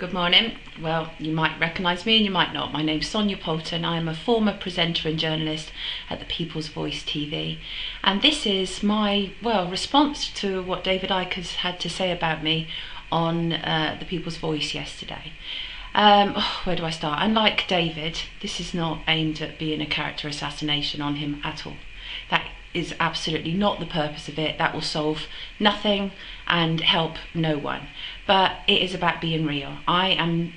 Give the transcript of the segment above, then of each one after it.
Good morning. Well, you might recognise me and you might not. My name's Sonia Poulton. I am a former presenter and journalist at the People's Voice TV. And this is my, response to what David Icke has had to say about me on the People's Voice yesterday. Where do I start? Unlike David, this is not aimed at being a character assassination on him at all. That is absolutely not the purpose of it. That will solve nothing and help no one. But it is about being real. I am,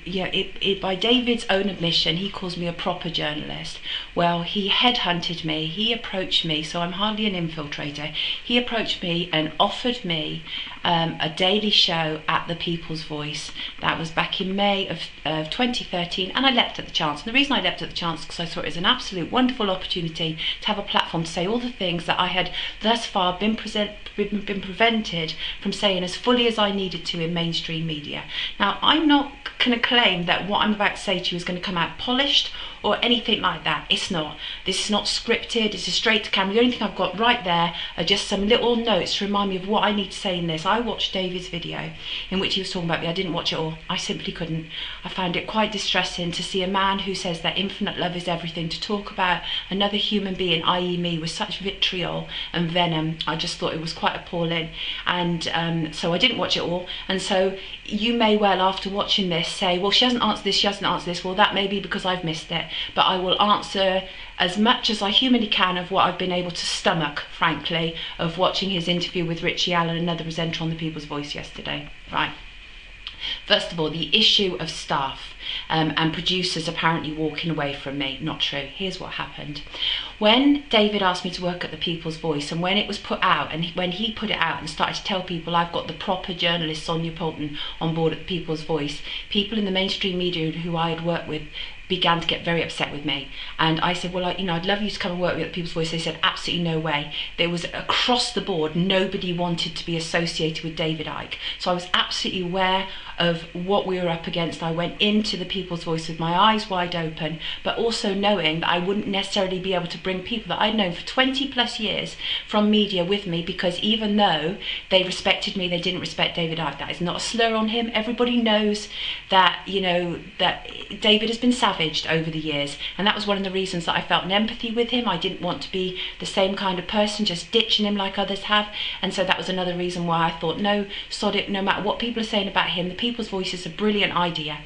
by David's own admission, he calls me a proper journalist. Well, he headhunted me, he approached me, so I'm hardly an infiltrator. He approached me and offered me a daily show at the People's Voice. That was back in May of 2013, and I leapt at the chance. And the reason I leapt at the chance is because I saw it as an absolute wonderful opportunity to have a platform to say all the things that I had thus far been prevented from saying as fully as I needed to in mainstream media. Now, I'm not going to claim that what I'm about to say to you is going to come out polished or anything like that. It's not. This is not scripted. It's a straight to camera. The only thing I've got right there are just some little notes to remind me of what I need to say in this. I watched David's video in which he was talking about me. I didn't watch it all. I simply couldn't. I found it quite distressing to see a man who says that infinite love is everything to talk about another human being, i.e. me, with such vitriol and venom. I just thought it was quite appalling. And so I didn't watch it all. And so you may well, after watching this, say, well, she hasn't answered this, she hasn't answered this. Well, that may be because I've missed it. But I will answer as much as I humanly can of what I've been able to stomach, frankly, of watching his interview with Richie Allen, another presenter on the People's Voice yesterday. Right. First of all, the issue of staff and producers apparently walking away from me. Not true. Here's what happened. When David asked me to work at the People's Voice, and when it was put out, and when he put it out and started to tell people I've got the proper journalist Sonia Poulton on board at the People's Voice, people in the mainstream media who I had worked with began to get very upset with me. And I said, well, I'd love you to come and work with the People's Voice. They said, absolutely no way. There was across the board, nobody wanted to be associated with David Icke. So I was absolutely aware of what we were up against. I went into the People's Voice with my eyes wide open, but also knowing that I wouldn't necessarily be able to bring people that I'd known for 20 plus years from media with me, because even though they respected me, they didn't respect David Icke. That is not a slur on him. Everybody knows that, that David has been savaged over the years, and that was one of the reasons that I felt an empathy with him. I didn't want to be the same kind of person, just ditching him like others have, and so that was another reason why I thought, no, sod it, no matter what people are saying about him, the People's Voice is a brilliant idea.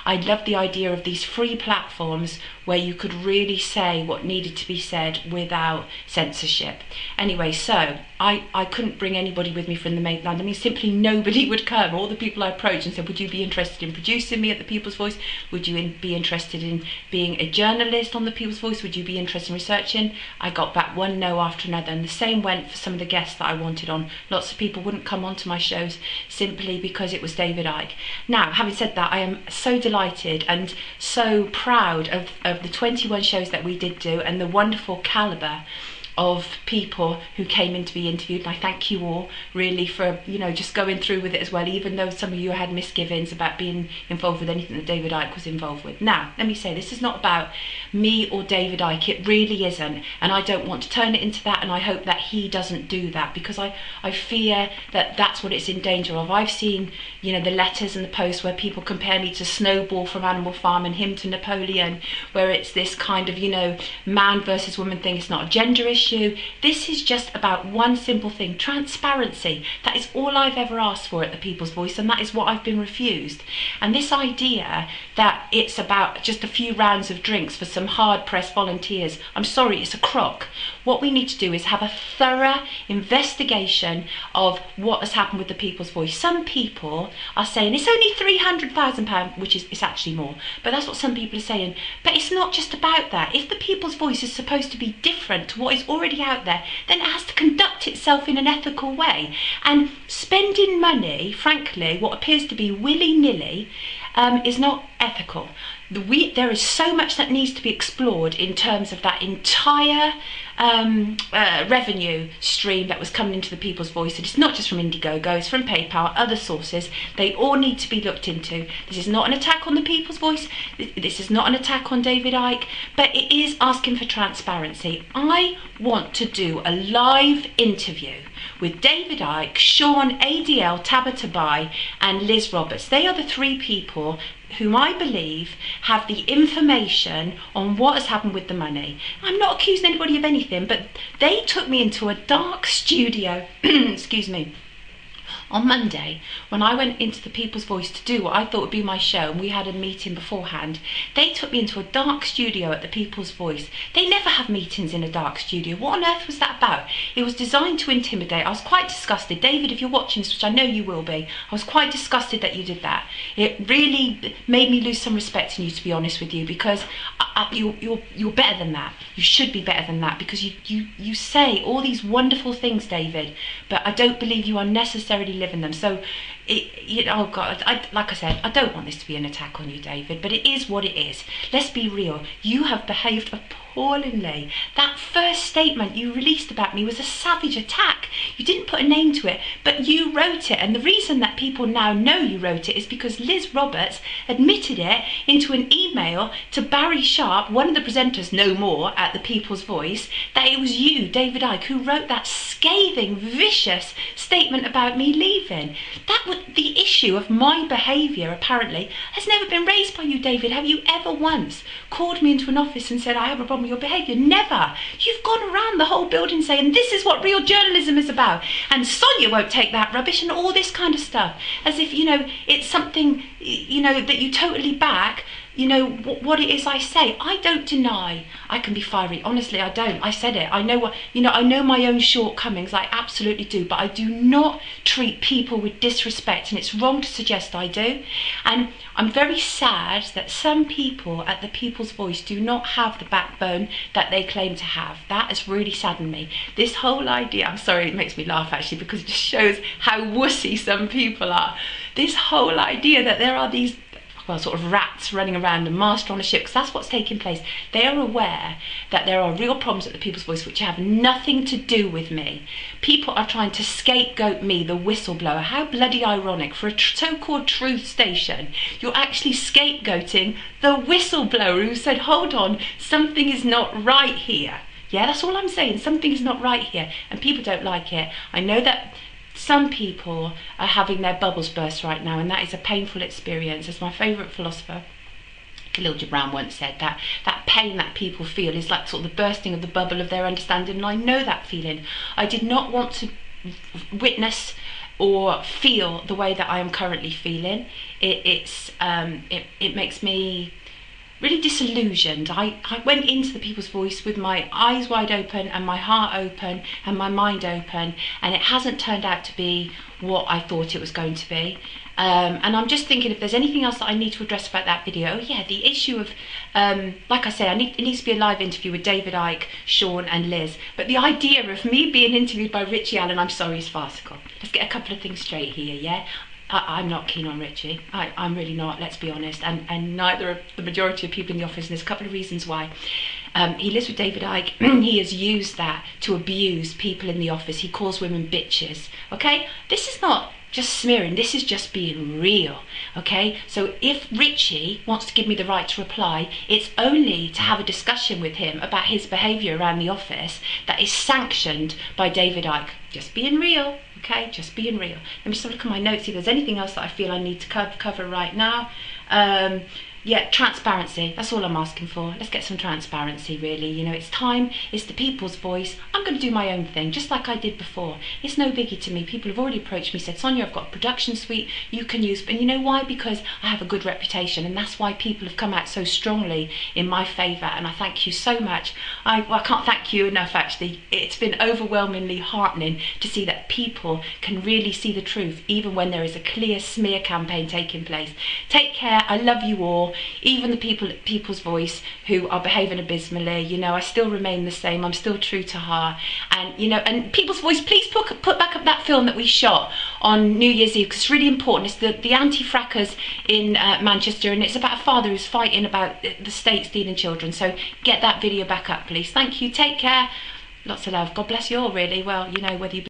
I love the idea of these free platforms where you could really say what needed to be said without censorship. Anyway, so I couldn't bring anybody with me from the mainland. I mean, simply nobody would come. All the people I approached and said, would you be interested in producing me at the People's Voice? Would you be interested in being a journalist on the People's Voice? Would you be interested in researching? I got back one no after another, and the same went for some of the guests that I wanted on. Lots of people wouldn't come onto my shows simply because it was David Icke. Now, having said that, I am so delighted and so proud of the 21 shows that we did do and the wonderful calibre of people who came in to be interviewed, and I thank you all really for just going through with it as well, even though some of you had misgivings about being involved with anything that David Icke was involved with. Now, let me say, this is not about me or David Icke. It really isn't, and I don't want to turn it into that, and I hope that he doesn't do that, because I fear that that's what it's in danger of. I've seen the letters and the posts where people compare me to Snowball from Animal Farm and him to Napoleon, where it's this kind of man versus woman thing. It's not a gender issue. This is just about one simple thing: transparency. That is all I've ever asked for at the People's Voice, and that is what I've been refused. And this idea that it's about just a few rounds of drinks for some hard-pressed volunteers, I'm sorry, it's a crock. What we need to do is have a thorough investigation of what has happened with the People's Voice. Some people are saying it's only £300,000, which is it's actually more, but that's what some people are saying. But it's not just about that. If the People's Voice is supposed to be different to what is already out there, then it has to conduct itself in an ethical way. And spending money, frankly, what appears to be willy-nilly, is not ethical. There is so much that needs to be explored in terms of that entire revenue stream that was coming into the People's Voice. And it's not just from Indiegogo, it's from PayPal, other sources. They all need to be looked into. This is not an attack on the People's Voice. This is not an attack on David Icke, but it is asking for transparency. I want to do a live interview with David Icke, Sean, ADL, Tabatabai and Liz Roberts. They are the three people whom I believe have the information on what has happened with the money. I'm not accusing anybody of anything, but they took me into a dark studio, excuse me, on Monday, when I went into the People's Voice to do what I thought would be my show, and we had a meeting beforehand. They took me into a dark studio at the People's Voice. They never have meetings in a dark studio. What on earth was that about? It was designed to intimidate. I was quite disgusted. David, if you're watching this, which I know you will be, I was quite disgusted that you did that. It really made me lose some respect in you, to be honest with you, because you're better than that. You should be better than that, because you say all these wonderful things, David, but I don't believe you are necessarily living them. So oh God, like I said, I don't want this to be an attack on you, David, but it is what it is. Let's be real. You have behaved appallingly. That first statement you released about me was a savage attack. You didn't put a name to it, but you wrote it, and the reason that people now know you wrote it is because Liz Roberts admitted it into an email to Barry Sharp, one of the presenters no more at the People's Voice, that it was you, David Icke, who wrote that scathing, vicious statement about me leaving. The issue of my behaviour, apparently, has never been raised by you, David. Have you ever once called me into an office and said, I have a problem with your behaviour? Never. You've gone around the whole building saying, this is what real journalism is about, and Sonia won't take that rubbish, and all this kind of stuff, as if, you know, it's something, you know, that you totally back. You know what it is I say. I don't deny I can be fiery. Honestly, I don't. I said it. I know what, you know, I know my own shortcomings. I absolutely do. But I do not treat people with disrespect, and it's wrong to suggest I do. And I'm very sad that some people at the People's Voice do not have the backbone that they claim to have. That has really saddened me. This whole idea, I'm sorry, it makes me laugh actually, because it just shows how wussy some people are. This whole idea that there are these, well, sort of rats running around and master on a ship, because that's what's taking place. They are aware that there are real problems at the People's Voice which have nothing to do with me. People are trying to scapegoat me, the whistleblower. How bloody ironic. For a so-called truth station, you're actually scapegoating the whistleblower who said, hold on, something is not right here. Yeah, that's all I'm saying. Something is not right here, and people don't like it. I know that some people are having their bubbles burst right now, and that is a painful experience. As my favourite philosopher, Khalil Gibran, once said, that pain that people feel is like sort of the bursting of the bubble of their understanding, and I know that feeling. I did not want to witness or feel the way that I am currently feeling. It makes me really disillusioned. I went into the People's Voice with my eyes wide open and my heart open and my mind open, and it hasn't turned out to be what I thought it was going to be. And I'm just thinking if there's anything else that I need to address about that video. Oh yeah, the issue of, like I said, it needs to be a live interview with David Icke, Sean and Liz. But the idea of me being interviewed by Richie Allen, I'm sorry, is farcical. Let's get a couple of things straight here, yeah? I'm not keen on Richie. I'm really not, let's be honest, and neither are the majority of people in the office, and there's a couple of reasons why. He lives with David Icke. He has used that to abuse people in the office. He calls women bitches, okay? This is not just smearing, this is just being real, okay? So if Richie wants to give me the right to reply, it's only to have a discussion with him about his behaviour around the office that is sanctioned by David Icke. Just being real, okay? Just being real. Let me just have a look at my notes, see if there's anything else that I feel I need to cover right now. Yeah, transparency, that's all I'm asking for. Let's get some transparency, really. You know, it's time, it's the People's Voice. I'm going to do my own thing, just like I did before. It's no biggie to me. People have already approached me, said, Sonia, I've got a production suite you can use. And you know why? Because I have a good reputation, and that's why people have come out so strongly in my favour, and I thank you so much. I can't thank you enough, actually. It's been overwhelmingly heartening to see that people can really see the truth, even when there is a clear smear campaign taking place. Take care, I love you all. Even the people at People's Voice who are behaving abysmally, you know, I still remain the same. I'm still true to heart. And, you know, and People's Voice, please put back up that film that we shot on New Year's Eve, because it's really important. It's the anti-frackers in Manchester, and it's about a father who's fighting about the state stealing children. So get that video back up, please. Thank you. Take care. Lots of love. God bless you all, really. Well, you know, whether you